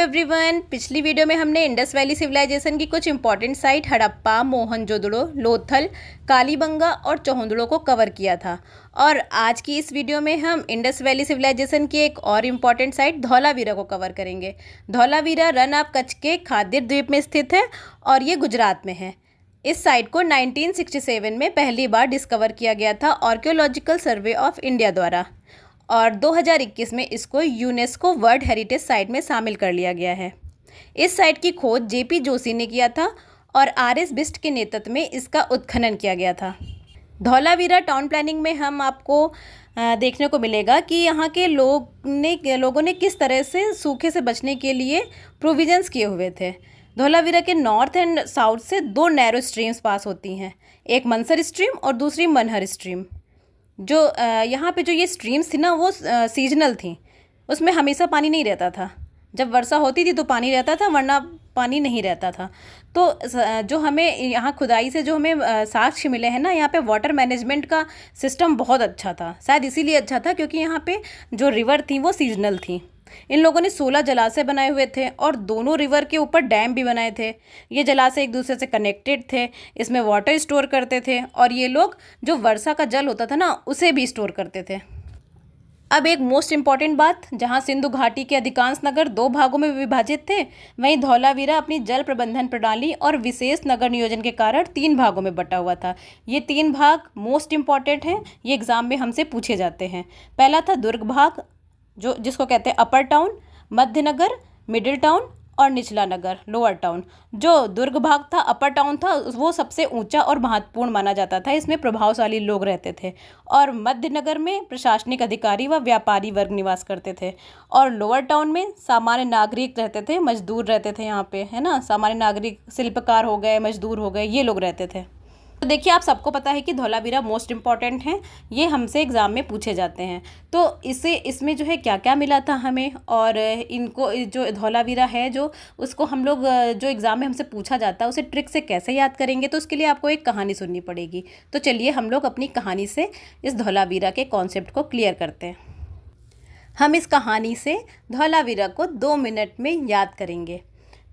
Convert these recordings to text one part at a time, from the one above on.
Everyone, पिछली video में हमने इंडस वैली सिविलाइजेशन की कुछ इंपॉर्टेंट साइट हड़प्पा, मोहनजोदड़ो, लोथल, कालीबंगा और चौहंदड़ो को कवर किया था। और आज की इस वीडियो में हम इंडस वैली सिविलाइजेशन की एक और इम्पॉर्टेंट साइट धौलावीरा को कवर करेंगे। धौलावीरा रन ऑफ कच्छ के खादिर द्वीप में स्थित है और ये गुजरात में है। इस साइट को 1967 में पहली बार डिस्कवर किया गया था आर्कियोलॉजिकल सर्वे ऑफ इंडिया द्वारा, और 2021 में इसको यूनेस्को वर्ल्ड हेरिटेज साइट में शामिल कर लिया गया है। इस साइट की खोज जेपी जोशी ने किया था और आरएस बिस्ट के नेतृत्व में इसका उत्खनन किया गया था। धौलावीरा टाउन प्लानिंग में हम आपको देखने को मिलेगा कि यहाँ के लोगों ने किस तरह से सूखे से बचने के लिए प्रोविजंस किए हुए थे। धौलावीरा के नॉर्थ एंड साउथ से दो नैरो स्ट्रीम्स पास होती हैं, एक मनसर स्ट्रीम और दूसरी मनहर स्ट्रीम। जो यहाँ पे जो ये स्ट्रीम्स थी ना वो सीजनल थी, उसमें हमेशा पानी नहीं रहता था। जब वर्षा होती थी तो पानी रहता था, वरना पानी नहीं रहता था। तो जो हमें यहाँ खुदाई से जो हमें साक्ष्य मिले हैं ना, यहाँ पे वाटर मैनेजमेंट का सिस्टम बहुत अच्छा था। शायद इसीलिए अच्छा था क्योंकि यहाँ पे जो रिवर थी वो सीजनल थी। इन लोगों ने 16 जलाशय बनाए हुए थे और दोनों रिवर के ऊपर डैम भी बनाए थे। ये जलाशय एक दूसरे से कनेक्टेड थे, इसमें वाटर स्टोर करते थे और ये लोग जो वर्षा का जल होता था ना उसे भी स्टोर करते थे। अब एक मोस्ट इम्पॉर्टेंट बात, जहाँ सिंधु घाटी के अधिकांश नगर दो भागों में विभाजित थे, वहीं धौलावीरा अपनी जल प्रबंधन प्रणाली और विशेष नगर नियोजन के कारण 3 भागों में बटा हुआ था। ये 3 भाग मोस्ट इम्पॉर्टेंट हैं, ये एग्जाम में हमसे पूछे जाते हैं। पहला था दुर्ग भाग, जिसको कहते हैं अपर टाउन, मध्य नगर, मिडिल टाउन और निचला नगर, लोअर टाउन। जो दुर्ग भाग था, अपर टाउन था, वो सबसे ऊंचा और महत्वपूर्ण माना जाता था। इसमें प्रभावशाली लोग रहते थे। और मध्य नगर में प्रशासनिक अधिकारी व व्यापारी वर्ग निवास करते थे। और लोअर टाउन में सामान्य नागरिक रहते थे, मजदूर रहते थे यहाँ पे, है ना। सामान्य नागरिक, शिल्पकार हो गए, मजदूर हो गए, ये लोग रहते थे। तो देखिए, आप सबको पता है कि धौलावीरा मोस्ट इम्पॉर्टेंट हैं, ये हमसे एग्ज़ाम में पूछे जाते हैं। तो इसमें जो है क्या क्या मिला था हमें, और इनको जो धौलावीरा है जो उसको हम लोग जो एग्ज़ाम में हमसे पूछा जाता है उसे ट्रिक से कैसे याद करेंगे, तो उसके लिए आपको एक कहानी सुननी पड़ेगी। तो चलिए हम लोग अपनी कहानी से इस धौलावीरा के कॉन्सेप्ट को क्लियर करते हैं। हम इस कहानी से धौलावीरा को 2 मिनट में याद करेंगे।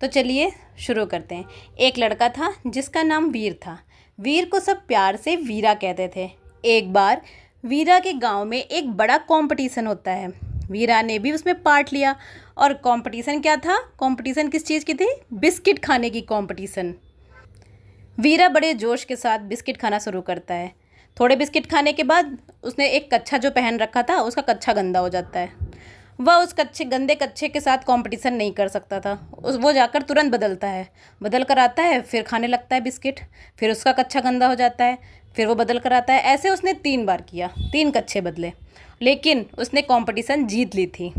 तो चलिए शुरू करते हैं। एक लड़का था जिसका नाम वीर था। वीर को सब प्यार से वीरा कहते थे। एक बार वीरा के गांव में एक बड़ा कंपटीशन होता है। वीरा ने भी उसमें पार्ट लिया। और कंपटीशन क्या था? कंपटीशन किस चीज़ की थी? बिस्किट खाने की कंपटीशन। वीरा बड़े जोश के साथ बिस्किट खाना शुरू करता है। थोड़े बिस्किट खाने के बाद उसने एक कच्छा जो पहन रखा था, उसका कच्छा गंदा हो जाता है। वह उस गंदे कच्छे के साथ कंपटीशन नहीं कर सकता था। वो जाकर तुरंत बदलता है, बदल कर आता है, फिर खाने लगता है बिस्किट। फिर उसका कच्छा गंदा हो जाता है, फिर वो बदल कर आता है। ऐसे उसने 3 बार किया, 3 कच्छे बदले, लेकिन उसने कंपटीशन जीत ली थी।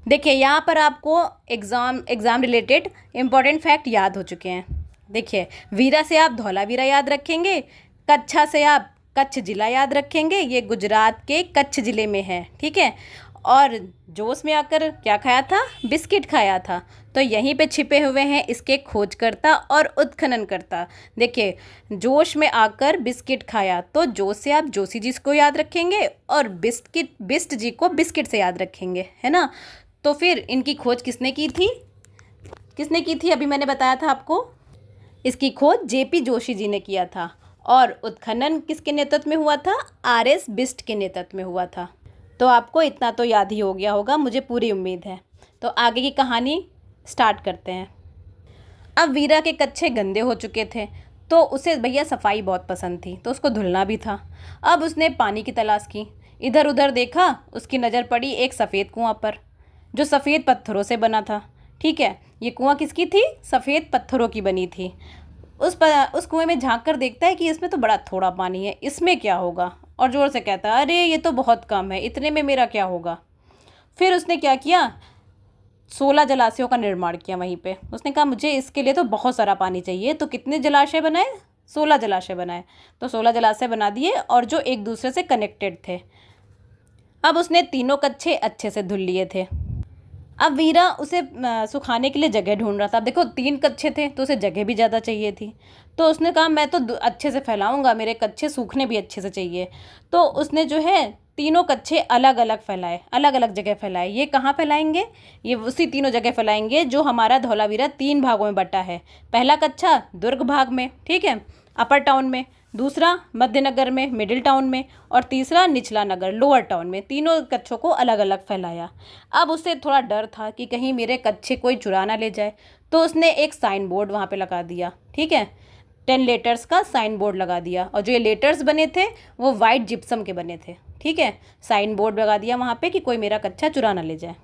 देखिए, यहाँ पर आपको एग्ज़ाम रिलेटेड इम्पॉर्टेंट फैक्ट याद हो चुके हैं। देखिए, वीरा से आप धौलावीरा याद रखेंगे, कच्छा से आप कच्छ जिला याद रखेंगे। ये गुजरात के कच्छ ज़िले में है, ठीक है। और जोश में आकर क्या खाया था? बिस्किट खाया था। तो यहीं पे छिपे हुए हैं इसके खोजकर्ता और उत्खननकर्ता। देखिए, जोश में आकर बिस्किट खाया, तो जोश से आप जोशी जी को याद रखेंगे और बिस्ट जी को बिस्किट से याद रखेंगे, है ना। तो फिर इनकी खोज किसने की थी? अभी मैंने बताया था आपको। इसकी खोज जेपी जोशी जी ने किया था और उत्खनन किसके नेतृत्व में हुआ था? आरएस बिस्ट के नेतृत्व में हुआ था। तो आपको इतना तो याद ही हो गया होगा, मुझे पूरी उम्मीद है। तो आगे की कहानी स्टार्ट करते हैं। अब वीरा के कच्छे गंदे हो चुके थे, तो उसे भैया सफाई बहुत पसंद थी, तो उसको धुलना भी था। अब उसने पानी की तलाश की, इधर उधर देखा, उसकी नज़र पड़ी एक सफ़ेद कुआं पर जो सफ़ेद पत्थरों से बना था। ठीक है, ये कुआं किसकी थी? सफ़ेद पत्थरों की बनी थी। उस कुएं में झांक कर देखता है कि इसमें तो बड़ा थोड़ा पानी है, इसमें क्या होगा? और ज़ोर से कहता है, अरे ये तो बहुत कम है, इतने में मेरा क्या होगा? फिर उसने क्या किया? 16 जलाशयों का निर्माण किया वहीं पे। उसने कहा मुझे इसके लिए तो बहुत सारा पानी चाहिए। तो कितने जलाशय बनाए? 16 जलाशय बनाए। तो 16 जलाशय बना दिए और जो एक दूसरे से कनेक्टेड थे। अब उसने तीनों कच्छे अच्छे से धुल लिए थे। अब वीरा उसे सुखाने के लिए जगह ढूंढ रहा था। अब देखो, 3 कच्छे थे तो उसे जगह भी ज़्यादा चाहिए थी। तो उसने कहा मैं तो अच्छे से फैलाऊंगा, मेरे कच्छे सूखने भी अच्छे से चाहिए। तो उसने जो है तीनों कच्छे अलग अलग फैलाए, अलग अलग जगह फैलाए। ये कहाँ फैलाएंगे? ये उसी तीनों जगह फैलाएंगे जो हमारा धौलावीरा 3 भागों में बटा है। पहला कच्छा दुर्ग भाग में, ठीक है, अपर टाउन में, दूसरा मध्यनगर में, मिडिल टाउन में, और तीसरा निचला नगर, लोअर टाउन में। तीनों कच्छों को अलग अलग फैलाया। अब उसे थोड़ा डर था कि कहीं मेरे कच्छे कोई चुरा ना ले जाए, तो उसने एक साइन बोर्ड वहाँ पे लगा दिया, ठीक है, 10 लेटर्स का साइन बोर्ड लगा दिया। और जो ये लेटर्स बने थे वो वाइट जिप्सम के बने थे, ठीक है। साइन बोर्ड लगा दिया वहाँ पे कि कोई मेरा कच्छा चुरा ना ले जाए।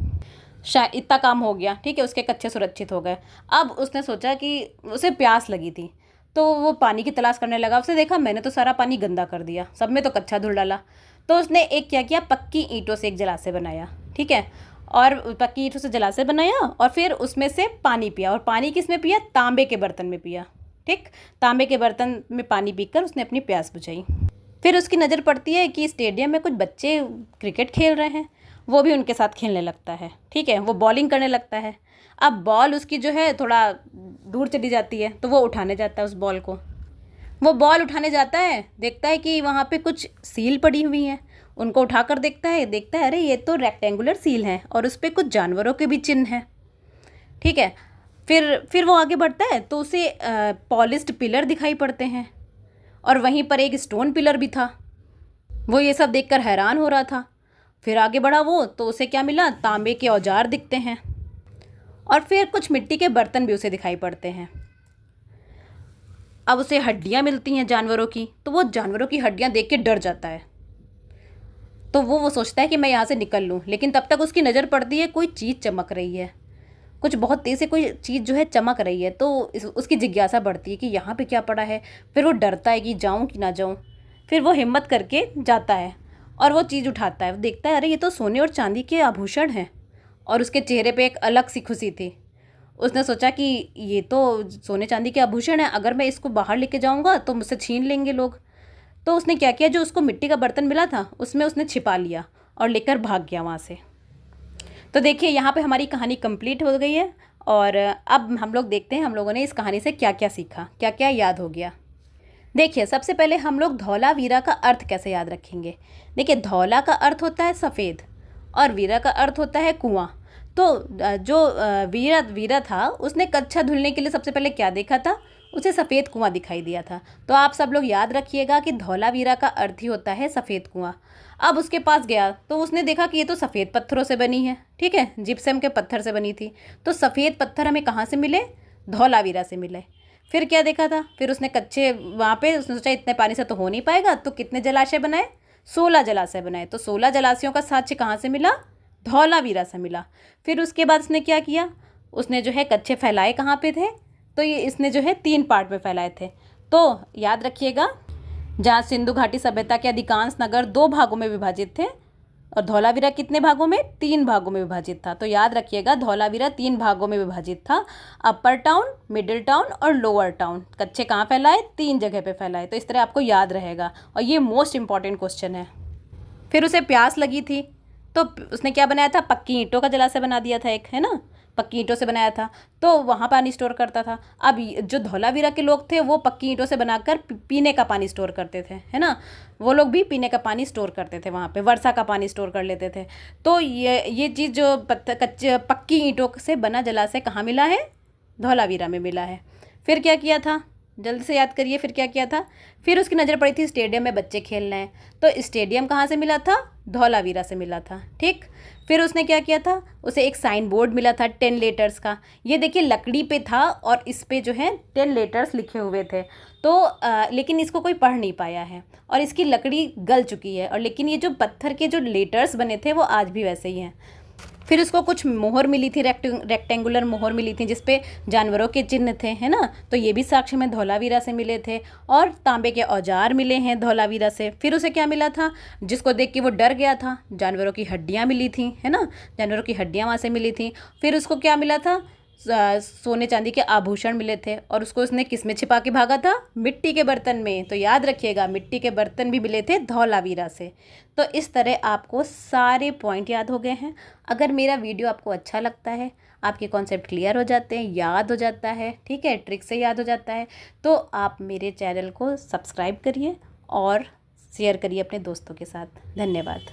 शायद इतना काम हो गया, ठीक है, उसके कच्छे सुरक्षित हो गए। अब उसने सोचा कि उसे प्यास लगी थी, तो वो पानी की तलाश करने लगा। उसने देखा मैंने तो सारा पानी गंदा कर दिया, सब में तो कच्छा धुल डाला। तो उसने एक क्या किया, पक्की ईंटों से एक जलाशय बनाया, ठीक है, और पक्की ईंटों से जलाशय बनाया और फिर उसमें से पानी पिया। और पानी किस में पिया? तांबे के बर्तन में पिया, ठीक। तांबे के बर्तन में पानी पीकर उसने अपनी प्यास बुझाई। फिर उसकी नज़र पड़ती है कि स्टेडियम में कुछ बच्चे क्रिकेट खेल रहे हैं, वो भी उनके साथ खेलने लगता है, ठीक है। वो बॉलिंग करने लगता है। अब बॉल उसकी जो है थोड़ा दूर चली जाती है, तो वो उठाने जाता है उस बॉल को। वो बॉल उठाने जाता है, देखता है कि वहाँ पे कुछ सील पड़ी हुई हैं। उनको उठाकर देखता है अरे ये तो रेक्टेंगुलर सील हैं और उस पर कुछ जानवरों के भी चिन्ह हैं, ठीक है। फिर वो आगे बढ़ता है तो उसे पॉलिश्ड पिलर दिखाई पड़ते हैं और वहीं पर एक स्टोन पिलर भी था। वो ये सब देखकर हैरान हो रहा था। फिर आगे बढ़ा वो तो उसे क्या मिला? तांबे के औजार दिखते हैं और फिर कुछ मिट्टी के बर्तन भी उसे दिखाई पड़ते हैं। अब उसे हड्डियाँ मिलती हैं जानवरों की, तो वो जानवरों की हड्डियाँ देख के डर जाता है। तो वो सोचता है कि मैं यहाँ से निकल लूँ, लेकिन तब तक उसकी नज़र पड़ती है कोई चीज़ चमक रही है, कुछ बहुत तेज़ से कोई चीज़ जो है चमक रही है। तो उसकी जिज्ञासा बढ़ती है कि यहाँ पे क्या पड़ा है। फिर वो डरता है कि जाऊँ कि ना जाऊँ। फिर वो हिम्मत करके जाता है और वो चीज़ उठाता है। वो देखता है अरे ये तो सोने और चांदी के आभूषण हैं, और उसके चेहरे पे एक अलग सी खुशी थी। उसने सोचा कि ये तो सोने चांदी के आभूषण हैं, अगर मैं इसको बाहर लेके जाऊँगा तो मुझसे छीन लेंगे लोग। तो उसने क्या किया, जो उसको मिट्टी का बर्तन मिला था उसमें उसने छिपा लिया और लेकर भाग गया वहाँ से। तो देखिए यहाँ पे हमारी कहानी कंप्लीट हो गई है। और अब हम लोग देखते हैं हम लोगों ने इस कहानी से क्या क्या सीखा, क्या क्या याद हो गया। देखिए सबसे पहले हम लोग धौलावीरा का अर्थ कैसे याद रखेंगे। देखिए धौला का अर्थ होता है सफ़ेद और वीरा का अर्थ होता है कुआं। तो जो वीरा था उसने कच्छा धुलने के लिए सबसे पहले क्या देखा था? उसे सफ़ेद कुआं दिखाई दिया था। तो आप सब लोग याद रखिएगा कि धौलावीरा का अर्थ ही होता है सफ़ेद कुआं। अब उसके पास गया तो उसने देखा कि ये तो सफ़ेद पत्थरों से बनी है, ठीक है, जिप्सम के पत्थर से बनी थी। तो सफ़ेद पत्थर हमें कहाँ से मिले? धौलावीरा से मिले। फिर क्या देखा था? फिर उसने कच्चे वहाँ पे उसने सोचा इतने पानी से तो हो नहीं पाएगा, तो कितने जलाशय बनाए? 16 जलाशय बनाए। तो 16 जलाशयों का साक्ष्य कहाँ से मिला? धौलावीरा से मिला। फिर उसके बाद उसने क्या किया? उसने जो है कच्चे फैलाए कहाँ पे थे? तो ये इसने जो है 3 पार्ट में फैलाए थे। तो याद रखिएगा, जहाँ सिंधु घाटी सभ्यता के अधिकांश नगर 2 भागों में विभाजित थे और धौलावीरा कितने भागों में? 3 भागों में विभाजित था। तो याद रखिएगा धौलावीरा 3 भागों में विभाजित था, अपर टाउन, मिडिल टाउन और लोअर टाउन। कच्चे कहाँ फैलाए? 3 जगह पे फैलाए। तो इस तरह आपको याद रहेगा और ये मोस्ट इंपॉर्टेंट क्वेश्चन है। फिर उसे प्यास लगी थी तो उसने क्या बनाया था? पक्की ईंटों का जलाशय बना दिया था एक, है ना, पक्की ईंटों से बनाया था, तो वहाँ पानी स्टोर करता था। अब जो धौलावीरा के लोग थे वो पक्की ईंटों से बनाकर पीने का पानी स्टोर करते थे, है ना, वो लोग भी पीने का पानी स्टोर करते थे, वहाँ पे वर्षा का पानी स्टोर कर लेते थे। तो ये चीज़ जो कच्चे पक्की ईंटों से बना जलाशय कहाँ मिला है? धौलावीरा में मिला है। फिर क्या किया था? जल्दी से याद करिए, फिर क्या किया था? फिर उसकी नज़र पड़ी थी स्टेडियम में बच्चे खेल रहे हैं, तो स्टेडियम कहाँ से मिला था? धौलावीरा से मिला था, ठीक। फिर उसने क्या किया था? उसे एक साइन बोर्ड मिला था 10 लेटर्स का। ये देखिए लकड़ी पे था और इस पे जो है 10 लेटर्स लिखे हुए थे। तो लेकिन इसको कोई पढ़ नहीं पाया है और इसकी लकड़ी गल चुकी है, और लेकिन ये जो पत्थर के जो लेटर्स बने थे वो आज भी वैसे ही हैं। फिर उसको कुछ मोहर मिली थी, रेक्टेंगुलर मोहर मिली थी जिसपे जानवरों के चिन्ह थे, है ना, तो ये भी साक्ष्य में धौलावीरा से मिले थे। और तांबे के औजार मिले हैं धौलावीरा से। फिर उसे क्या मिला था? जिसको देख के वो डर गया था, जानवरों की हड्डियाँ मिली थी, है ना, जानवरों की हड्डियाँ वहाँ से मिली थी। फिर उसको क्या मिला था? सोने चांदी के आभूषण मिले थे, और उसको उसने किस में छिपा के भागा था? मिट्टी के बर्तन में। तो याद रखिएगा मिट्टी के बर्तन भी मिले थे धौलावीरा से। तो इस तरह आपको सारे पॉइंट याद हो गए हैं। अगर मेरा वीडियो आपको अच्छा लगता है, आपके कॉन्सेप्ट क्लियर हो जाते हैं, याद हो जाता है, ठीक है, ट्रिक से याद हो जाता है, तो आप मेरे चैनल को सब्सक्राइब करिए और शेयर करिए अपने दोस्तों के साथ। धन्यवाद।